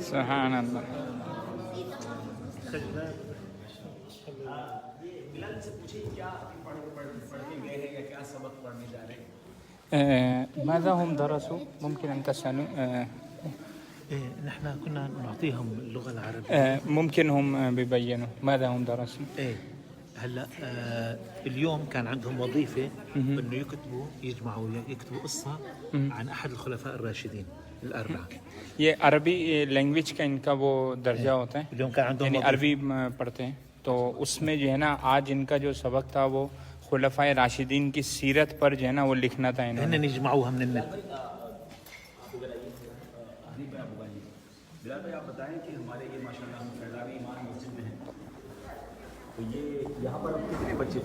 سبحان اللہ. بلال سے پوچھیں کیا پڑھنے گئے ہیں یا کیا سبق پڑھنے جا رہے ہیں؟ ماذا هم درسوا؟ ممكن أن تسألوا. نحن كنا نعطيهم اللغة العربية. ممكن هم بيبينوا ماذا هم درسوا. هلا اليوم كان عندهم وظيفة انه يكتبوا قصة عن احد الخلفاء الراشدين الاربعة. یہ عربی لینگویج کا ان کا وہ درجہ ہوتا ہے، اليوم كان عندهم یعنی وظيفة. عربی پڑھتے ہیں، تو اس میں جو ہے نا آج ان کا جو سبق تھا وہ خلفائے راشدین کی سیرت پر جو ہے نا وہ لکھنا تھا انہوں نے. هن يجمعوها من النت. بلال بھائی آپ بتائیں کہ ہمارے یہ ماشاء اللہ ہم فیضان ایمان مسجد میں ہیں، تو یہ یہاں پر اب کتنے بچے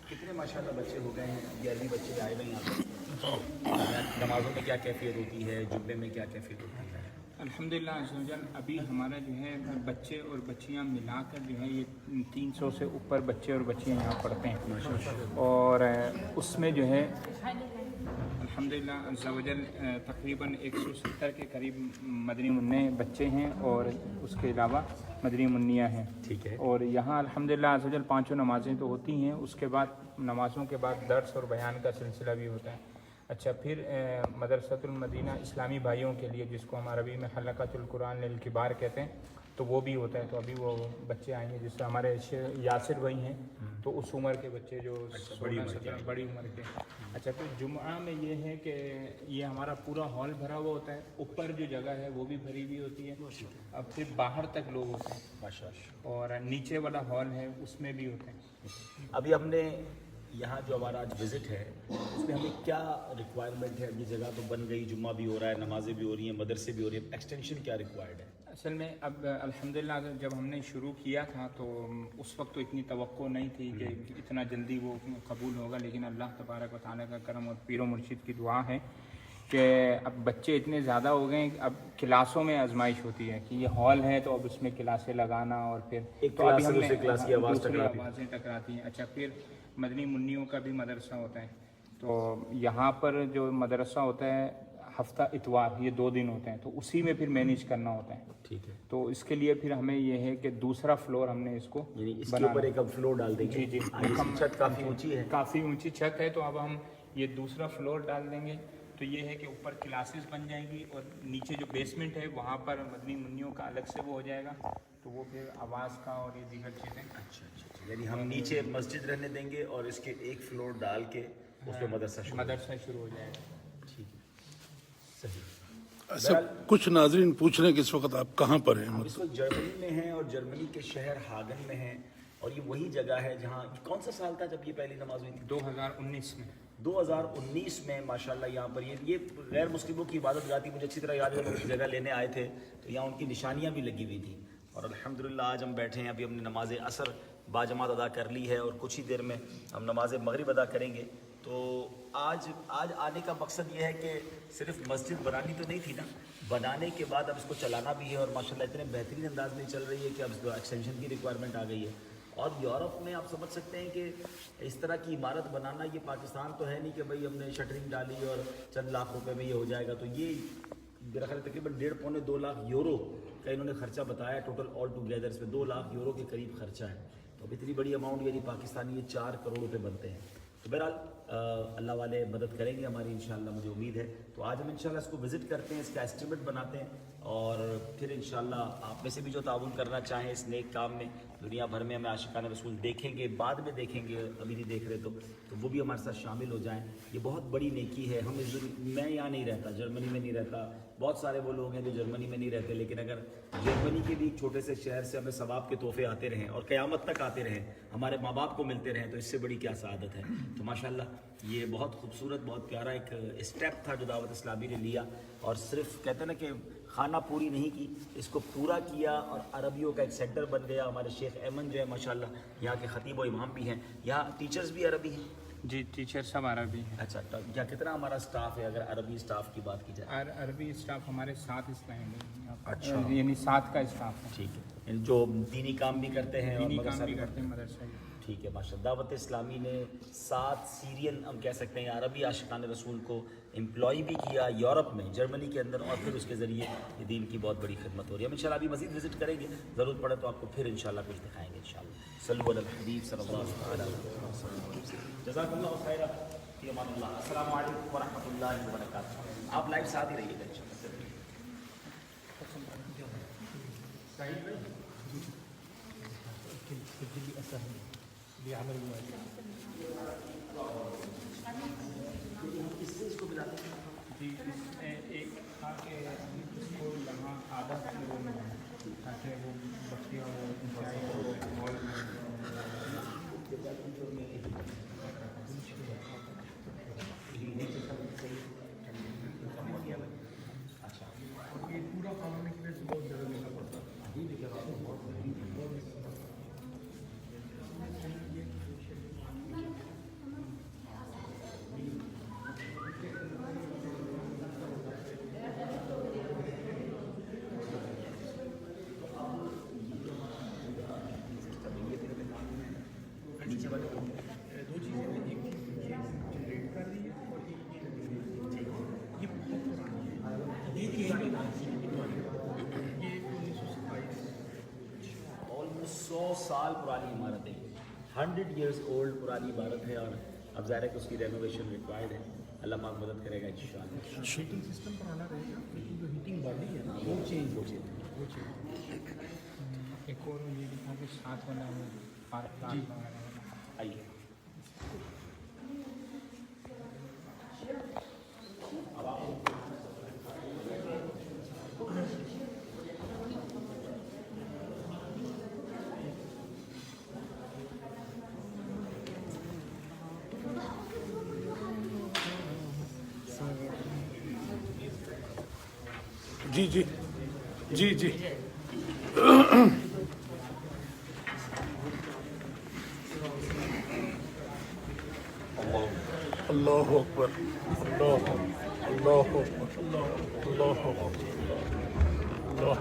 کتنے ماشاء اللہ بچے ہو گئے ہیں، 11 بچے آئے ہوئے ہیں یہاں پر. نمازوں میں کیا کیفیت ہوتی ہے، جمعے میں کیا کیفیت ہوتی ہے؟ الحمدللہ عز و جل ابھی ہمارا جو ہے بچے اور بچیاں ملا کر جو ہے یہ 300 سے اوپر بچے اور بچیاں یہاں پڑھتے ہیں، اور اس میں جو ہے الحمدللہ عز و جل تقریباً 170 کے قریب مدنی منع بچے ہیں اور اس کے علاوہ مدنی منیاں ہیں. ٹھیک ہے. اور یہاں الحمدللہ عز و جل 5 نمازیں تو ہوتی ہیں، اس کے بعد نمازوں کے بعد درس اور بیان کا سلسلہ بھی ہوتا ہے. اچھا، پھر مدرسۃ المدینہ اسلامی بھائیوں کے لیے جس کو ہم عربی میں حلقۃ القرآن للکبار کہتے ہیں، تو وہ بھی ہوتا ہے. تو ابھی وہ بچے آئیں گے، جس سے ہمارے یاسر بھائی ہیں، تو اس عمر کے بچے جو 16-17 بڑی عمر کے. اچھا، پھر جمعہ میں یہ ہے کہ یہ ہمارا پورا ہال بھرا ہوا ہوتا ہے، اوپر جو جگہ ہے وہ بھی بھری ہوئی ہوتی ہے، اب پھر باہر تک لوگ ہوتے ہیں، اور نیچے والا ہال ہے اس میں بھی ہوتے ہیں. ابھی ہم نے یہاں جو ہمارا آج وزٹ ہے اس میں ہمیں کیا ریکوائرمنٹ ہے؟ یہ جگہ تو بن گئی، جمعہ بھی ہو رہا ہے، نمازیں بھی ہو رہی ہیں، مدرسے بھی ہو رہی ہیں، ایکسٹینشن کیا ریکوائرڈ ہے؟ اصل میں اب الحمدللہ جب ہم نے شروع کیا تھا تو اس وقت تو اتنی توقع نہیں تھی کہ اتنا جلدی وہ قبول ہوگا، لیکن اللہ تبارک و تعالیٰ کا کرم اور پیر و مرشد کی دعا ہے کہ اب بچے اتنے زیادہ ہو گئے ہیں کہ اب کلاسوں میں آزمائش ہوتی ہے کہ یہ ہال ہے تو اب اس میں کلاسیں لگانا، اور پھر ایک تو ابھی کلاس ہم سے نے دوسری کلاس کی آواز دوسری ٹکراتی ہے. آوازیں ٹکراتی ہیں. اچھا، پھر مدنی منیوں کا بھی مدرسہ ہوتا ہے، تو یہاں پر جو مدرسہ ہوتا ہے ہفتہ اتوار، یہ 2 دن ہوتے ہیں، تو اسی میں پھر مینیج کرنا ہوتا ہے. ٹھیک ہے. تو اس کے لیے پھر ہمیں یہ ہے کہ دوسرا فلور ہم نے اس کو یعنی اس کے اوپر ایک اب فلور ڈال دیں گے. جی اس کی چھت کافی اونچی ہے، کافی اونچی چھت ہے، تو اب ہم یہ دوسرا فلور ڈال دیں گے. تو یہ ہے کہ اوپر کلاسز بن جائیں گی اور نیچے جو بیسمنٹ ہے وہاں پر مدنی منیوں کا الگ سے وہ ہو جائے گا، تو وہ پھر آواز کا اور یہ دیگر چیزیں. اچھا، یعنی ہم نیچے مسجد رہنے دیں گے اور اس کے ایک فلور ڈال کے اس پہ مدرسہ شروع ہو جائے گا. ٹھیک ہے، صحیح. ایسا کچھ ناظرین پوچھ رہے ہیں کہ اس وقت آپ کہاں پر ہیں؟ اس وقت جرمنی میں ہیں اور جرمنی کے شہر ہاگن میں ہیں، اور یہ وہی جگہ ہے جہاں کون سا سال تھا جب یہ پہلی نماز ہوئی تھی؟ 2019 میں. 2019 میں ماشاءاللہ یہاں پر یہ غیر مسلموں کی عبادت گاہ تھی. مجھے اچھی طرح یاد ہے، لوگ جگہ لینے آئے تھے تو یہاں ان کی نشانیاں بھی لگی ہوئی تھیں، اور الحمدللہ آج ہم بیٹھے ہیں. ابھی ہم نے نماز عصر باجماعت ادا کر لی ہے اور کچھ ہی دیر میں ہم نماز مغرب ادا کریں گے. تو آج آنے کا مقصد یہ ہے کہ صرف مسجد بنانی تو نہیں تھی نا، بنانے کے بعد اب اس کو چلانا بھی ہے، اور ماشاءاللہ اتنے بہترین انداز میں چل رہی ہے کہ اب اس کو ایکسٹینشن کی ریکوائرمنٹ آ گئی ہے. اور یورپ میں آپ سمجھ سکتے ہیں کہ اس طرح کی عمارت بنانا، یہ پاکستان تو ہے نہیں کہ بھئی ہم نے شٹرنگ ڈالی اور چند لاکھ روپے میں یہ ہو جائے گا. تو یہ میرا خیال تقریباً 1.5-2 لاکھ یورو کا انہوں نے خرچہ بتایا ٹوٹل آل ٹوگیدر. اس میں 2 لاکھ یورو کے قریب خرچہ ہے. تو اب اتنی بڑی اماؤنٹ یعنی پاکستانی یہ 4 کروڑ روپے بنتے ہیں. تو بہرحال اللہ والے مدد کریں گے ہماری انشاءاللہ، مجھے امید ہے. تو آج ہم انشاءاللہ اس کو وزٹ کرتے ہیں، اس کا ایسٹیمیٹ بناتے ہیں، اور پھر انشاءاللہ آپ میں سے بھی جو تعاون کرنا چاہیں اس نیک کام میں، دنیا بھر میں ہمیں عاشقان رسول دیکھیں گے، بعد میں دیکھیں گے، ابھی نہیں دیکھ رہے تو وہ بھی ہمارے ساتھ شامل ہو جائیں. یہ بہت بڑی نیکی ہے. میں یہاں نہیں رہتا، جرمنی میں نہیں رہتا، بہت سارے وہ لوگ ہیں جو جرمنی میں نہیں رہتے، لیکن اگر جرمنی کے بھی ایک چھوٹے سے شہر سے ہمیں ثواب کے تحفے آتے رہیں اور قیامت تک آتے رہیں، ہمارے ماں باپ کو ملتے رہیں، تو اس سے بڑی کیا سعادت ہے. تو ماشاءاللہ یہ بہت خوبصورت، بہت پیارا ایک اسٹیپ تھا جو دعوت اسلامی نے لیا، اور صرف کہتے ہیں نا کہ خانہ پوری نہیں کی، اس کو پورا کیا اور عربیوں کا ایک سینٹر بن گیا. ہمارے شیخ ایمن جو ہے ماشاءاللہ یہاں کے خطیب و امام بھی ہیں، یہاں ٹیچرز بھی عربی ہیں. جی، ٹیچر سب عربی ہیں. اچھا، کیا کتنا ہمارا اسٹاف ہے اگر عربی اسٹاف کی بات کی جائے؟ عربی اسٹاف ہمارے 7 اس میں ہیں. اچھا، یعنی 7 کا اسٹاف ہے. ٹھیک ہے. جو دینی کام بھی کرتے ہیں اور دینی مدرسہ کام بھی بھی کرتے ہیں، مدرسہ بھی. ٹھیک ہے ماشاء اللہ. دعوت اسلامی نے 7 سیرین ہم کہہ سکتے ہیں عربی عاشقان رسول کو امپلائی بھی کیا یورپ میں، جرمنی کے اندر، اور پھر اس کے ذریعے یہ دین کی بہت بڑی خدمت ہو رہی ہے. ہم انشاءاللہ ابھی مزید وزٹ کریں گے، ضرورت پڑے تو آپ کو پھر انشاءاللہ کچھ دکھائیں گے انشاءاللہ. صلو علی الحبیب صلی اللہ علیہ وسلم. جزاک اللہ خیر. فی امان اللہ. السلام علیکم ورحمۃ اللہ وبرکاتہ. آپ لائف ساتھ ہی رہیے گا انشاءاللہ. جی اس میں ایک تھا کہ اس کو یہاں آدھا کلو میں تاکہ وہ بکریاں وہ مال آلموسٹ 100 سال پرانی عمارت ہے. 100 ایئرس اولڈ پرانی عمارت ہے، اور اب ظاہر ہے کہ اس کی رینوویشن ریکوائرڈ ہے. اللہ پاک مدد کرے گا انشاءاللہ. ہیٹنگ سسٹم پرانا رہے گا، لیکن جو ہیٹنگ باڈی ہے نا وہ چینج. ایک اور یہ دکھا کہ ساتھ والا وہ پارک وغیرہ. آئیے. جی جی جی جی. اللہ اکبر. اللہ اللہ اکبر. اللہ اکبر. اللہ.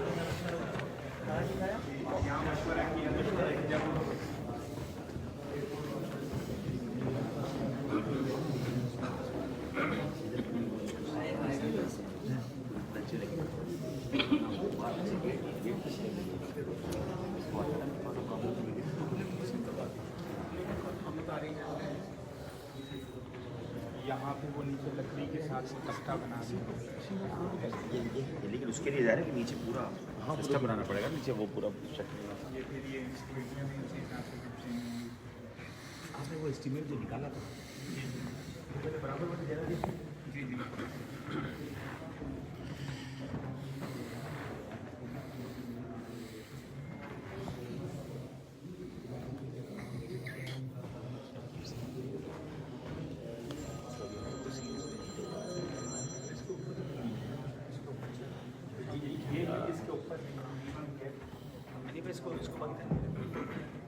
یہاں پہ وہ نیچے لکڑی کے ساتھ تختہ بنا دیا. لیکن اس کے لیے ظاہر ہے کہ نیچے پورا سسٹم بنانا پڑے گا، نیچے وہ پورا شکل. یہ پھر یہ انسٹیٹیوشن ہے، اسی حساب سے کچھ چینج ہوئی. آپ نے وہ اسٹیمیٹ جو نکالا تھا پہلے برابر والی جگہ دی. جی جی. اس کو بند کریں.